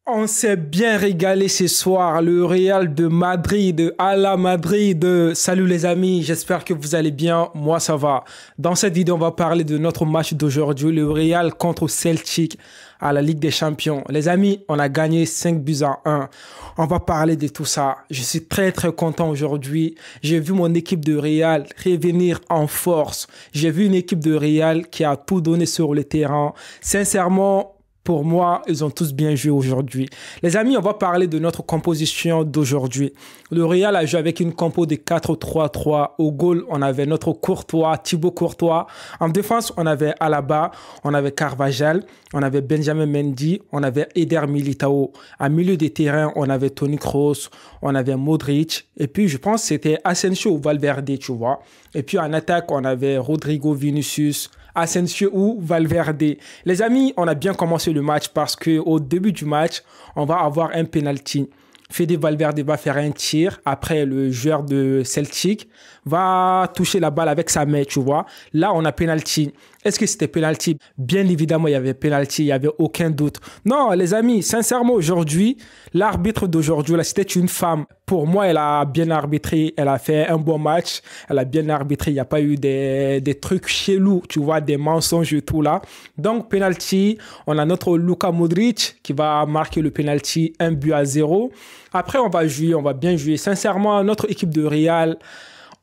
On s'est bien régalé ce soir, le Real de Madrid, à la Madrid. Salut les amis, j'espère que vous allez bien, moi ça va. Dans cette vidéo, on va parler de notre match d'aujourd'hui, le Real contre Celtic à la Ligue des Champions. Les amis, on a gagné 5-1. On va parler de tout ça. Je suis très content aujourd'hui. J'ai vu mon équipe de Real revenir en force. J'ai vu une équipe de Real qui a tout donné sur le terrain. Sincèrement, pour moi, ils ont tous bien joué aujourd'hui. Les amis, on va parler de notre composition d'aujourd'hui. Le Real a joué avec une compo de 4-3-3. Au goal, on avait notre Courtois, Thibaut Courtois. En défense, on avait Alaba, on avait Carvajal, on avait Benjamin Mendy, on avait Eder Militao. En milieu de terrain, on avait Toni Kroos, on avait Modric. Et puis, je pense que c'était Asensio ou Valverde, tu vois. Et puis, en attaque, on avait Rodrigo, Vinicius, Asensio ou Valverde. Les amis, on a bien commencé le match parce qu'au début du match, on va avoir un penalty. Fede Valverde va faire un tir. Après, le joueur de Celtic va toucher la balle avec sa main, tu vois. Là, on a penalty. Est-ce que c'était penalty? Bien évidemment, il y avait penalty. Il n'y avait aucun doute. Non, les amis, sincèrement, aujourd'hui, l'arbitre d'aujourd'hui, là, c'était une femme. Pour moi, elle a bien arbitré. Elle a fait un bon match. Elle a bien arbitré. Il n'y a pas eu des trucs chelous, tu vois, des mensonges et tout là. Donc, penalty. On a notre Luka Modric qui va marquer le penalty 1-0. Après, on va jouer, on va bien jouer. Sincèrement, notre équipe de Real,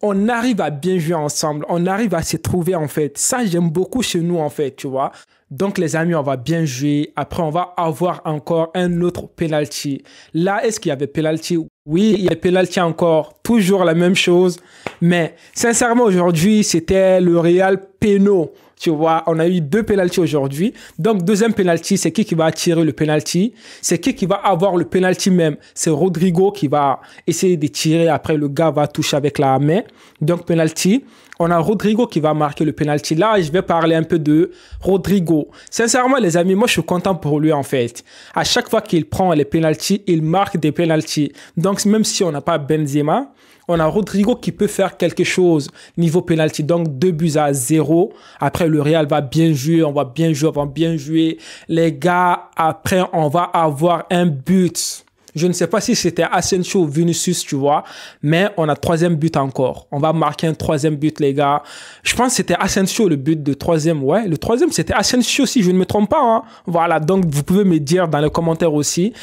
on arrive à bien jouer ensemble. On arrive à se trouver, en fait. Ça, j'aime beaucoup chez nous, en fait, tu vois. Donc, les amis, on va bien jouer. Après, on va avoir encore un autre penalty. Là, est-ce qu'il y avait penalty? Oui, il y a penalty encore. Toujours la même chose. Mais, sincèrement, aujourd'hui, c'était le Real péno. Tu vois, on a eu 2 penalties aujourd'hui. Donc, deuxième penalty, c'est qui va tirer le penalty? C'est qui va avoir le penalty même? C'est Rodrigo qui va essayer de tirer. Après, le gars va toucher avec la main. Donc, penalty. On a Rodrigo qui va marquer le penalty. Là, je vais parler un peu de Rodrigo. Sincèrement, les amis, moi, je suis content pour lui, en fait. À chaque fois qu'il prend les penalties, il marque des penalties. Donc, même si on n'a pas Benzema, on a Rodrigo qui peut faire quelque chose niveau penalty. Donc, 2-0. Après, le Real va bien jouer. On va bien jouer. On va bien jouer. Les gars, après, on va avoir un but. Je ne sais pas si c'était Asensio ou Vinicius, tu vois. Mais on a 3e but encore. On va marquer un 3e but, les gars. Je pense que c'était Asensio, le but de 3e. Ouais, le 3e, c'était Asensio, si je ne me trompe pas. Hein. Voilà, donc vous pouvez me dire dans les commentaires aussi.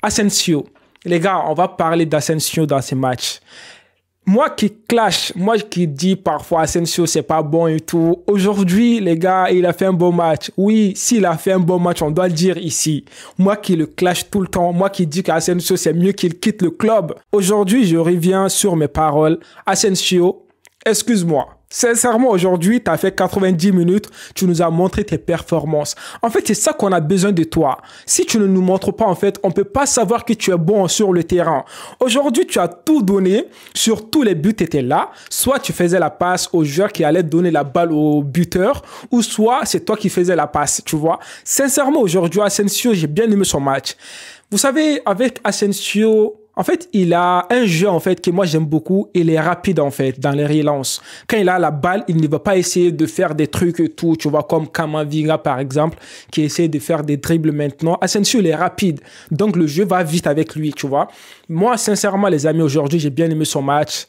Asensio. Les gars, on va parler d'Asensio dans ces matchs. Moi qui clash, moi qui dis parfois Asensio c'est pas bon et tout. Aujourd'hui, les gars, il a fait un bon match. Oui, s'il a fait un bon match, on doit le dire ici. Moi qui le clash tout le temps, moi qui dis qu'Asensio c'est mieux qu'il quitte le club. Aujourd'hui, je reviens sur mes paroles. Asensio, excuse-moi. Sincèrement, aujourd'hui, tu as fait 90 minutes, tu nous as montré tes performances. En fait, c'est ça qu'on a besoin de toi. Si tu ne nous montres pas, en fait, on peut pas savoir que tu es bon sur le terrain. Aujourd'hui, tu as tout donné, sur tous les buts, tu étais là. Soit tu faisais la passe au joueur qui allait donner la balle au buteur, ou soit c'est toi qui faisais la passe, tu vois. Sincèrement, aujourd'hui, Asensio, j'ai bien aimé son match. Vous savez, avec Asensio, en fait, il a un jeu, en fait, que moi j'aime beaucoup. Il est rapide, en fait, dans les relances. Quand il a la balle, il ne va pas essayer de faire des trucs et tout, tu vois, comme Camavinga, par exemple, qui essaie de faire des dribbles maintenant. Asensio, il est rapide. Donc, le jeu va vite avec lui, tu vois. Moi, sincèrement, les amis, aujourd'hui, j'ai bien aimé son match.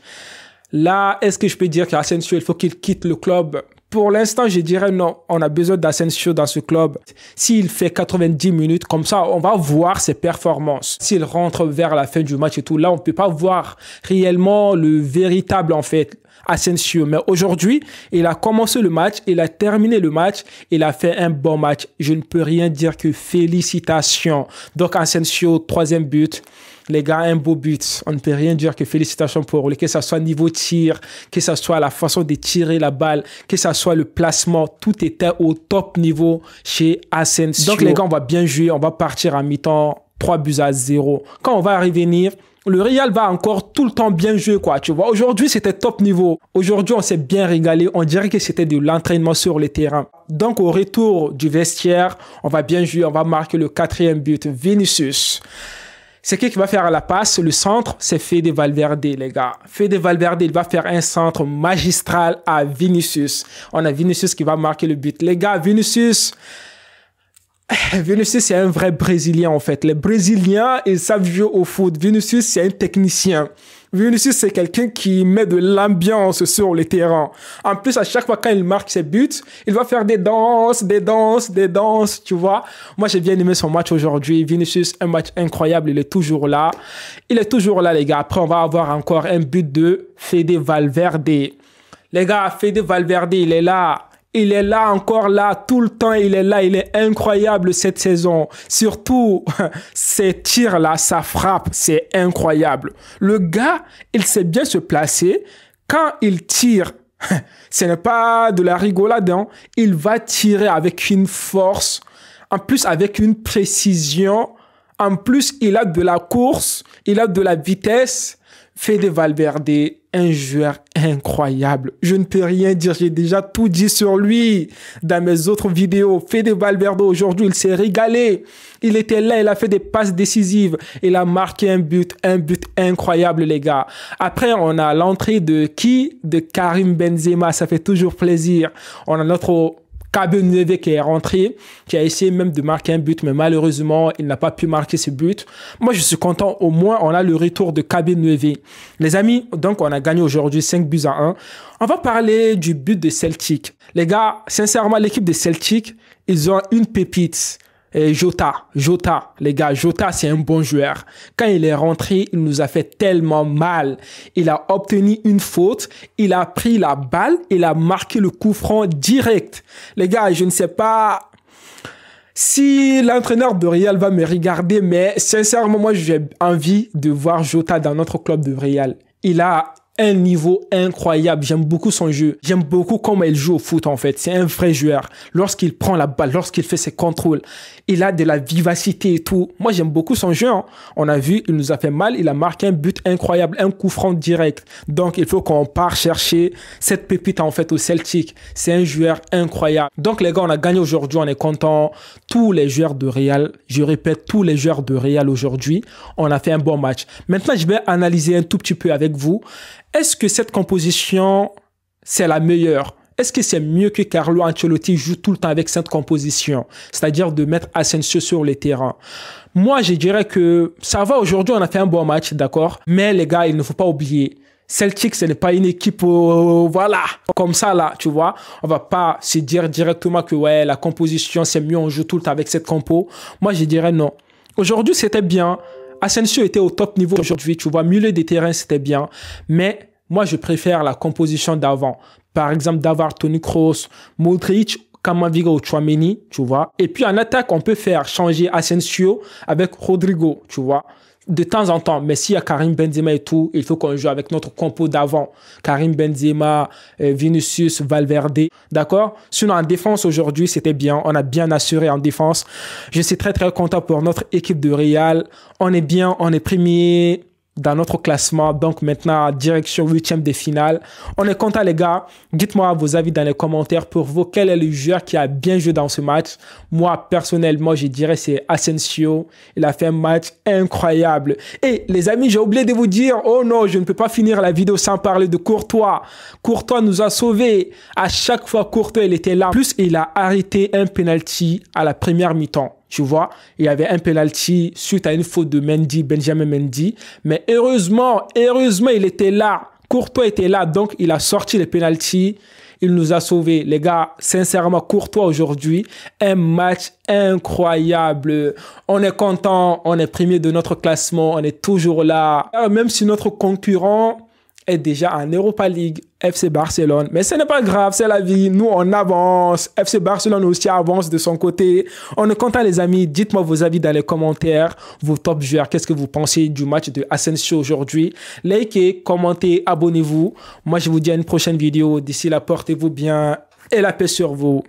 Là, est-ce que je peux dire qu'Asensio, il faut qu'il quitte le club? Pour l'instant, je dirais non. On a besoin d'Asensio dans ce club. S'il fait 90 minutes, comme ça, on va voir ses performances. S'il rentre vers la fin du match et tout, là, on ne peut pas voir réellement le véritable, en fait, Asensio. Mais aujourd'hui, il a commencé le match, il a terminé le match, il a fait un bon match. Je ne peux rien dire que félicitations. Donc, Asensio, 3e but. Les gars, un beau but. On ne peut rien dire que félicitations pour lui, que ce soit niveau tir, que ce soit la façon de tirer la balle, que ce soit le placement. Tout était au top niveau chez Asensio. Donc les gars, on va bien jouer. On va partir en mi-temps 3-0. Quand on va revenir, le Real va encore tout le temps bien jouer, quoi, tu vois. Aujourd'hui, c'était top niveau. Aujourd'hui, on s'est bien régalé. On dirait que c'était de l'entraînement sur le terrain. Donc, au retour du vestiaire, on va bien jouer. On va marquer le 4e but. Vinicius. C'est qui va faire la passe? Le centre, c'est Fede Valverde, les gars. Fede Valverde, il va faire un centre magistral à Vinicius. On a Vinicius qui va marquer le but. Les gars, Vinicius, Vinicius, c'est un vrai Brésilien, en fait. Les Brésiliens, ils savent jouer au foot. Vinicius, c'est un technicien. Vinicius, c'est quelqu'un qui met de l'ambiance sur le terrain. En plus, à chaque fois quand il marque ses buts, il va faire des danses, tu vois. Moi, j'ai bien aimé son match aujourd'hui. Vinicius, un match incroyable. Il est toujours là. Il est toujours là, les gars. Après, on va avoir encore un but de Fede Valverde. Les gars, Fede Valverde, il est là. Il est là, encore là, tout le temps, il est là, il est incroyable cette saison. Surtout, ses tirs-là, sa frappe, c'est incroyable. Le gars, il sait bien se placer. Quand il tire, ce n'est pas de la rigolade, hein. Il va tirer avec une force, en plus avec une précision. En plus, il a de la course, il a de la vitesse. Fede Valverde, un joueur incroyable. Je ne peux rien dire, j'ai déjà tout dit sur lui dans mes autres vidéos. Fede Valverde, aujourd'hui, il s'est régalé. Il était là, il a fait des passes décisives. Il a marqué un but incroyable, les gars. Après, on a l'entrée de qui? De Karim Benzema, ça fait toujours plaisir. On a notre KB9 qui est rentré, qui a essayé même de marquer un but, mais malheureusement, il n'a pas pu marquer ce but. Moi, je suis content. Au moins, on a le retour de KB9. Les amis, donc, on a gagné aujourd'hui 5-1. On va parler du but de Celtic. Les gars, sincèrement, l'équipe de Celtic, ils ont une pépite. Et Jota, les gars, Jota, c'est un bon joueur. Quand il est rentré, il nous a fait tellement mal. Il a obtenu une faute, il a pris la balle, il a marqué le coup franc direct. Les gars, je ne sais pas si l'entraîneur de Real va me regarder, mais sincèrement, moi, j'ai envie de voir Jota dans notre club de Real. Il a un niveau incroyable. J'aime beaucoup son jeu. J'aime beaucoup comment il joue au foot, en fait. C'est un vrai joueur. Lorsqu'il prend la balle, lorsqu'il fait ses contrôles, il a de la vivacité et tout. Moi, j'aime beaucoup son jeu, hein. On a vu, il nous a fait mal. Il a marqué un but incroyable, un coup franc direct. Donc, il faut qu'on parte chercher cette pépite, en fait, au Celtic. C'est un joueur incroyable. Donc, les gars, on a gagné aujourd'hui. On est contents. Tous les joueurs de Real, je répète, tous les joueurs de Real aujourd'hui, on a fait un bon match. Maintenant, je vais analyser un tout petit peu avec vous. Est-ce que cette composition, c'est la meilleure? Est-ce que c'est mieux que Carlo Ancelotti joue tout le temps avec cette composition? C'est-à-dire de mettre Asensio sur le terrain. Moi, je dirais que ça va. Aujourd'hui, on a fait un bon match, d'accord? Mais les gars, il ne faut pas oublier. Celtic, ce n'est pas une équipe, voilà, comme ça, là, tu vois. On va pas se dire directement que, ouais, la composition, c'est mieux, on joue tout le temps avec cette compo. Moi, je dirais non. Aujourd'hui, c'était bien. Asensio était au top niveau aujourd'hui, tu vois, milieu des terrains, c'était bien. Mais moi, je préfère la composition d'avant. Par exemple, d'avoir Toni Kroos, Modric, Camavinga ou Tchouaméni, tu vois. Et puis en attaque, on peut faire changer Asensio avec Rodrigo, tu vois. De temps en temps, mais s'il y a Karim Benzema et tout, il faut qu'on joue avec notre compo d'avant. Karim Benzema, Vinicius, Valverde, d'accord? Sinon, en défense aujourd'hui, c'était bien. On a bien assuré en défense. Je suis très, très content pour notre équipe de Real. On est bien, on est premier dans notre classement. Donc maintenant, direction 8e de finale. On est content, les gars. Dites-moi vos avis dans les commentaires. Pour vous, quel est le joueur qui a bien joué dans ce match? Moi, personnellement, je dirais c'est Asensio. Il a fait un match incroyable. Et les amis, j'ai oublié de vous dire, oh non, je ne peux pas finir la vidéo sans parler de Courtois. Courtois nous a sauvés. À chaque fois, Courtois, il était là. En plus, il a arrêté un penalty à la première mi-temps. Tu vois, il y avait un penalty suite à une faute de Mendy, Benjamin Mendy. Mais heureusement, il était là. Courtois était là, donc il a sorti les penalty. Il nous a sauvés. Les gars, sincèrement, Courtois aujourd'hui, un match incroyable. On est content, on est premier de notre classement, on est toujours là. Même si notre concurrent est déjà en Europa League, FC Barcelone. Mais ce n'est pas grave, c'est la vie. Nous, on avance. FC Barcelone aussi avance de son côté. On est content, les amis. Dites-moi vos avis dans les commentaires. Vos top joueurs, qu'est-ce que vous pensez du match de Asensio aujourd'hui? Likez, commentez, abonnez-vous. Moi, je vous dis à une prochaine vidéo. D'ici là, portez-vous bien et la paix sur vous.